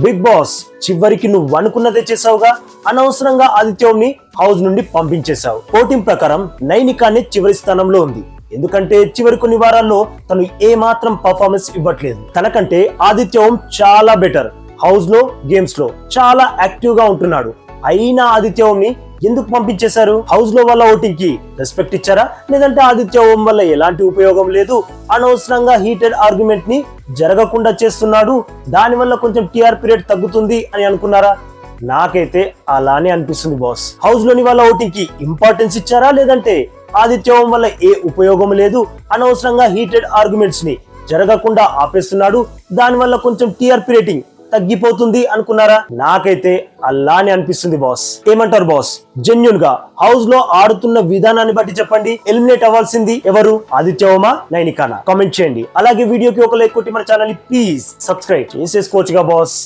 Big boss చివరికి నువ్వు అనుకున్నదే చేసావుగా. అనవసరంగా ఆదిత్యని హౌస్ నుండి పంపించేశావు. ఓటింగ్ ప్రకారం నైనికానే చివరి స్థానంలో ఉంది. ఎందుకంటే చివరి కొన్ని వారాల్లో తను ఏ మాత్రం పర్ఫార్మెన్స్ ఇవ్వట్లేదు. తనకంటే ఆదిత్యం చాలా బెటర్. హౌస్ లో గేమ్స్ లో చాలా యాక్టివ్ గా ఉంటున్నాడు. అయినా ఆదిత్యంని ఎందుకు పంపించేశారు? హౌస్ లో వాళ్ళ ఓటింగ్ కి రెస్పెక్ట్ ఇచ్చారా, లేదంటే ఆదిత్యం వల్ల ఎలాంటి ఉపయోగం లేదు, అనవసరంగా హీటెడ్ ఆర్గ్యుమెంట్ ని జరగకుండా చేస్తున్నాడు, దాని వల్ల కొంచెం టీఆర్పీ రేట్ తగ్గుతుంది అని అనుకున్నారా? నాకైతే అలానే అనిపిస్తుంది బాస్. హౌస్ లోని వాళ్ళ ఓటింగ్ కి ఇంపార్టెన్స్ ఇచ్చారా, లేదంటే ఆదిత్యం వల్ల ఏ ఉపయోగం లేదు, అనవసరంగా హీటెడ్ ఆర్గ్యుమెంట్స్ ని జరగకుండా ఆపేస్తున్నాడు, దాని వల్ల కొంచెం టీఆర్పీ రేటింగ్ తగ్గిపోతుంది అనుకున్నారా? నాకైతే అలానే అనిపిస్తుంది బాస్. ఏమంటారు బాస్? జెన్యున్ గా హౌస్ లో ఆడుతున్న విధానాన్ని బట్టి చెప్పండి, ఎలిమినేట్ అవ్వాల్సింది ఎవరు? ఆదిత్యమా, నైనికానా? కామెంట్ చేయండి. అలాగే వీడియోకి ఒక లైక్ కొట్టి మన ఛానల్ ని ప్లీజ్ సబ్స్క్రైబ్ చేసేసుకోవచ్చుగా బాస్.